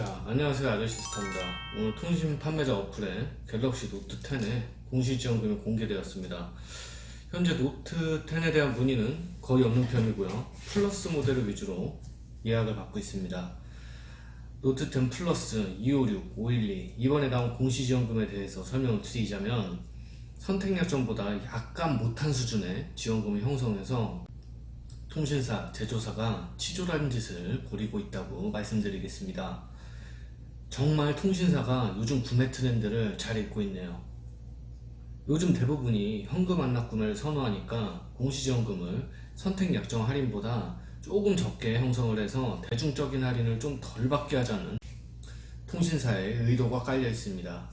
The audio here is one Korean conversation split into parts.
안녕하세요. 아저씨스타입니다. 오늘 통신 판매자 어플에 갤럭시 노트 10의 공시지원금이 공개되었습니다. 현재 노트 10에 대한 문의는 거의 없는 편이고요. 플러스 모델을 위주로 예약을 받고 있습니다. 노트 10 플러스 256, 512 이번에 나온 공시지원금에 대해서 설명을 드리자면 선택약정보다 약간 못한 수준의 지원금을 형성해서 통신사, 제조사가 치졸한 짓을 벌이고 있다고 말씀드리겠습니다. 정말 통신사가 요즘 구매 트렌드를 잘 읽고 있네요. 요즘 대부분이 현금 완납 구매를 선호하니까 공시지원금을 선택약정 할인보다 조금 적게 형성을 해서 대중적인 할인을 좀 덜 받게 하자는 통신사의 의도가 깔려 있습니다.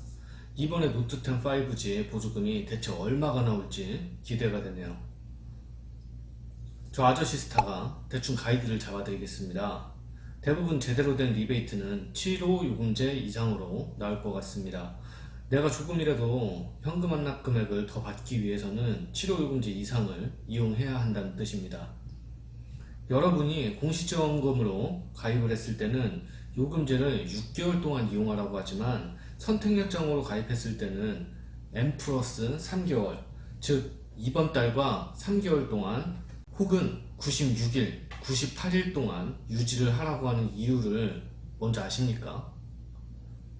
이번에 노트 10 5G의 보조금이 대체 얼마가 나올지 기대가 되네요. 저 아저씨 스타가 대충 가이드를 잡아드리겠습니다. 대부분 제대로 된 리베이트는 7호 요금제 이상으로 나올 것 같습니다. 내가 조금이라도 현금 완납 금액을 더 받기 위해서는 7호 요금제 이상을 이용해야 한다는 뜻입니다. 여러분이 공시지원금으로 가입을 했을 때는 요금제를 6개월 동안 이용하라고 하지만 선택약정으로 가입했을 때는 M 플러스 3개월, 즉 이번 달과 3개월 동안 혹은 96일, 98일 동안 유지를 하라고 하는 이유를 먼저 아십니까?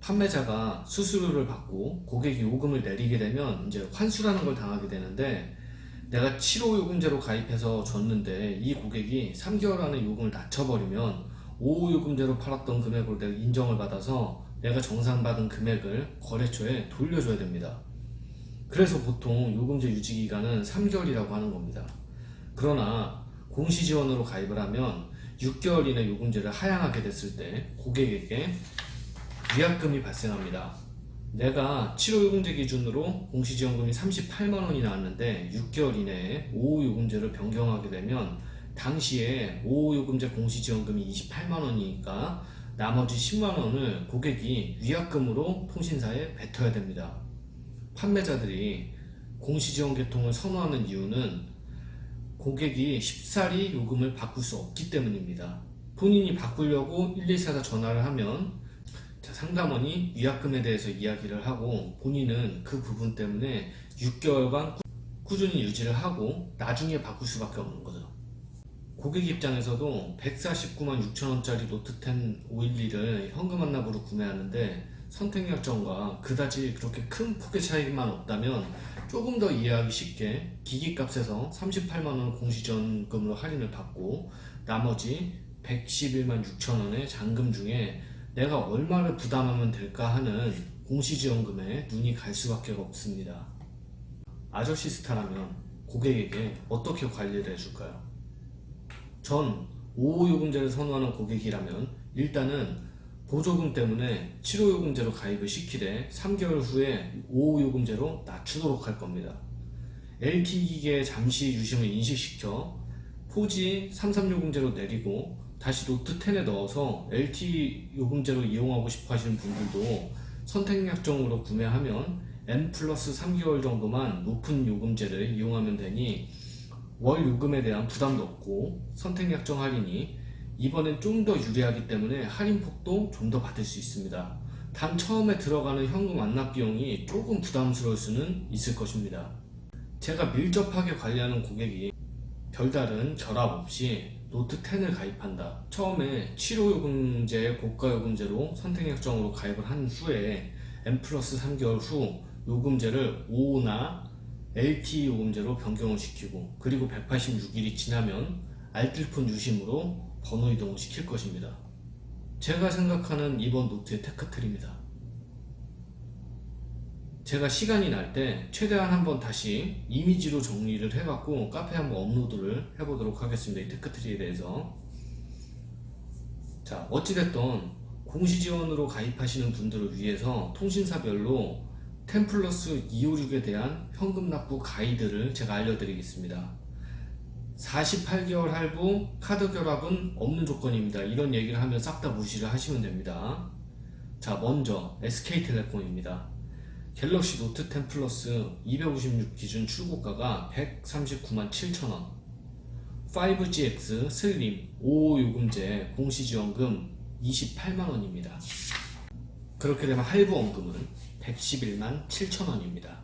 판매자가 수수료를 받고 고객이 요금을 내리게 되면 이제 환수라는 걸 당하게 되는데, 내가 7호 요금제로 가입해서 줬는데 이 고객이 3개월 안에 요금을 낮춰버리면 5호 요금제로 팔았던 금액으로 내가 인정을 받아서 내가 정산받은 금액을 거래처에 돌려줘야 됩니다. 그래서 보통 요금제 유지기간은 3개월이라고 하는 겁니다. 그러나 공시지원으로 가입을 하면 6개월 이내 요금제를 하향하게 됐을 때 고객에게 위약금이 발생합니다. 내가 7호 요금제 기준으로 공시지원금이 38만원이 나왔는데 6개월 이내에 5호 요금제를 변경하게 되면 당시에 5호 요금제 공시지원금이 28만원이니까 나머지 10만원을 고객이 위약금으로 통신사에 뱉어야 됩니다. 판매자들이 공시지원 계통을 선호하는 이유는 고객이 쉽사리 요금을 바꿀 수 없기 때문입니다. 본인이 바꾸려고 124다 전화를 하면 상담원이 위약금에 대해서 이야기를 하고 본인은 그 부분 때문에 6개월간 꾸준히 유지를 하고 나중에 바꿀 수밖에 없는 거죠. 고객 입장에서도 149만 6천원짜리 노트 10 512를 현금 완납으로 구매하는데 선택약정과 그다지 그렇게 큰 폭의 차이만 없다면 조금 더 이해하기 쉽게 기기값에서 38만원 공시지원금으로 할인을 받고 나머지 111만 6천원의 잔금 중에 내가 얼마를 부담하면 될까 하는 공시지원금에 눈이 갈 수밖에 없습니다. 아저씨 스타라면 고객에게 어떻게 관리를 해줄까요? 전 5호 요금제를 선호하는 고객이라면 일단은 보조금 때문에 7호 요금제로 가입을 시키되 3개월 후에 5호 요금제로 낮추도록 할 겁니다. LTE기계에 잠시 유심을 인식시켜 4G 33요금제로 내리고 다시 노트 10에 넣어서 LTE 요금제로 이용하고 싶어 하시는 분들도 선택약정으로 구매하면 N 플러스 3개월 정도만 높은 요금제를 이용하면 되니 월 요금에 대한 부담도 없고 선택약정 할인이 이번엔 좀 더 유리하기 때문에 할인폭도 좀 더 받을 수 있습니다. 단 처음에 들어가는 현금 완납 비용이 조금 부담스러울 수는 있을 것입니다. 제가 밀접하게 관리하는 고객이 별다른 결합 없이 노트 10을 가입한다. 처음에 7호 요금제 고가 요금제로 선택약정으로 가입을 한 후에 M 플러스 3개월 후 요금제를 5호나 LTE 요금제로 변경을 시키고 그리고 186일이 지나면 알뜰폰 유심으로 번호 이동을 시킬 것입니다. 제가 생각하는 이번 노트의 테크트리입니다. 제가 시간이 날 때 최대한 한번 다시 이미지로 정리를 해갖고 카페에 한번 업로드를 해보도록 하겠습니다. 이 테크트리에 대해서. 어찌됐든 공시지원으로 가입하시는 분들을 위해서 통신사별로 10 플러스 256에 대한 현금 납부 가이드를 제가 알려드리겠습니다. 48개월 할부, 카드 결합은 없는 조건입니다. 이런 얘기를 하면 싹 다 무시를 하시면 됩니다. 먼저 SK텔레콤입니다. 갤럭시 노트 10 플러스 256 기준 출고가가 139만 7천원, 5GX 슬림 5호 요금제 공시지원금 28만 원입니다. 그렇게 되면 할부원금은 111만 7천 원입니다.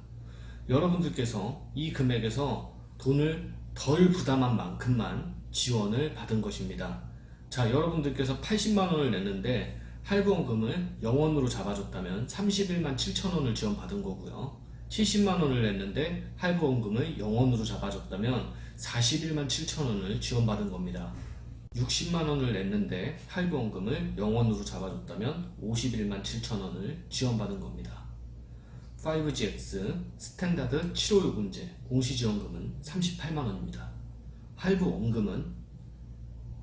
여러분들께서 이 금액에서 돈을 덜 부담한 만큼만 지원을 받은 것입니다. 자, 여러분들께서 80만 원을 냈는데 할부원금을 0원으로 잡아줬다면 31만 7천 원을 지원받은 거고요. 70만 원을 냈는데 할부원금을 0원으로 잡아줬다면 41만 7천 원을 지원받은 겁니다. 60만 원을 냈는데 할부원금을 0원으로 잡아줬다면 51만 7천 원을 지원받은 겁니다. 5GX 스탠다드 7호 요금제 공시지원금은 38만 원입니다. 할부원금은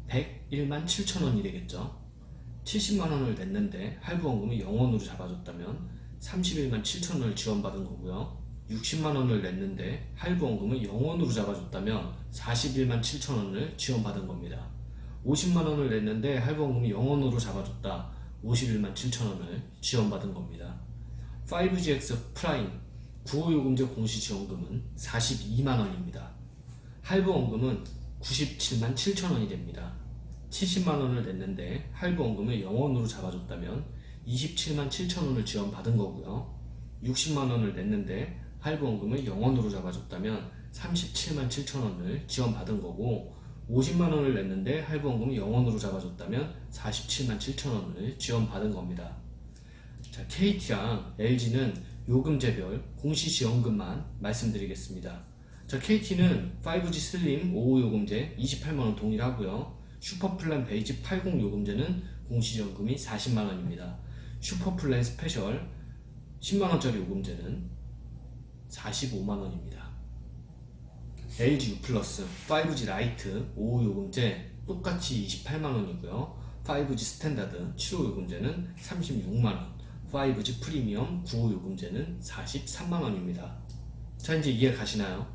101만 7천 원이 되겠죠. 70만 원을 냈는데 할부원금을 0원으로 잡아줬다면 31만 7천 원을 지원받은 거고요. 60만 원을 냈는데 할부원금을 0원으로 잡아줬다면 41만 7천 원을 지원받은 겁니다. 50만 원을 냈는데 할부원금이 0원으로 잡아줬다. 51만 7천 원을 지원받은 겁니다. 5GX 프라임 9호 요금제 공시지원금은 42만 원입니다. 할부원금은 97만 7천 원이 됩니다. 70만 원을 냈는데 할부원금을 0원으로 잡아줬다면 27만 7천 원을 지원받은 거고요. 60만 원을 냈는데 할부원금을 0원으로 잡아줬다면 37만 7천 원을 지원받은 거고, 50만 원을 냈는데 할부원금을 0원으로 잡아줬다면 47만 7천 원을 지원받은 겁니다. 자, KT랑 LG는 요금제별 공시지원금만 말씀드리겠습니다. 자, KT는 5G 슬림 5호 요금제 28만 원 동일하고요. 슈퍼플랜 베이지 80 요금제는 공시지원금이 40만 원입니다. 슈퍼플랜 스페셜 10만 원짜리 요금제는 45만 원입니다. LG U 플러스 5G 라이트 5호 요금제 똑같이 28만 원이고요. 5G 스탠다드 7호 요금제는 36만 원, 5G 프리미엄 9호 요금제는 43만 원입니다. 자, 이제 이해 가시나요?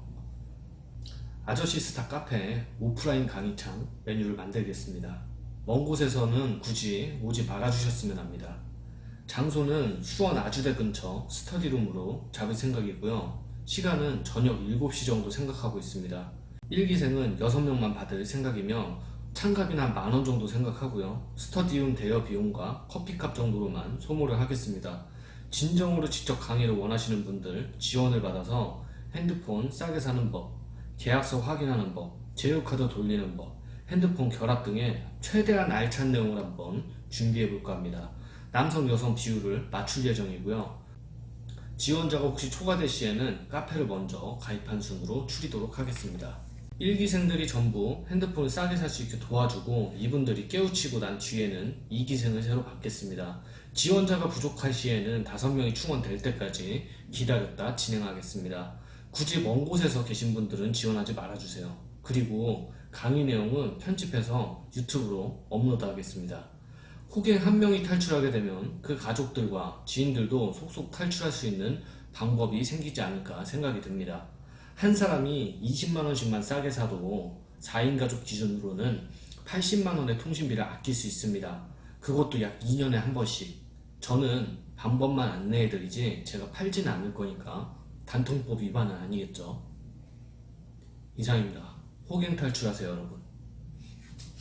아저씨 스타 카페 오프라인 강의창 메뉴를 만들겠습니다. 먼 곳에서는 굳이 오지 말아주셨으면 합니다. 장소는 수원 아주대 근처 스터디룸으로 잡을 생각이고요. 시간은 저녁 7시 정도 생각하고 있습니다. 1기생은 6명만 받을 생각이며 참가비는 한 만원 정도 생각하고요. 스터디룸 대여 비용과 커피값 정도로만 소모를 하겠습니다. 진정으로 직접 강의를 원하시는 분들 지원을 받아서 핸드폰 싸게 사는 법, 계약서 확인하는 법, 제휴카드 돌리는 법, 핸드폰 결합 등의 최대한 알찬 내용을 한번 준비해볼까 합니다. 남성 여성 비율을 맞출 예정이고요. 지원자가 혹시 초과될 시에는 카페를 먼저 가입한 순으로 추리도록 하겠습니다. 1기생들이 전부 핸드폰을 싸게 살 수 있게 도와주고 이분들이 깨우치고 난 뒤에는 2기생을 새로 받겠습니다. 지원자가 부족할 시에는 5명이 충원될 때까지 기다렸다 진행하겠습니다. 굳이 먼 곳에서 계신 분들은 지원하지 말아주세요. 그리고 강의 내용은 편집해서 유튜브로 업로드하겠습니다. 호갱 한 명이 탈출하게 되면 그 가족들과 지인들도 속속 탈출할 수 있는 방법이 생기지 않을까 생각이 듭니다. 한 사람이 20만원씩만 싸게 사도 4인 가족 기준으로는 80만원의 통신비를 아낄 수 있습니다. 그것도 약 2년에 한 번씩. 저는 방법만 안내해드리지 제가 팔지는 않을 거니까 단통법 위반은 아니겠죠. 이상입니다. 호갱 탈출하세요, 여러분.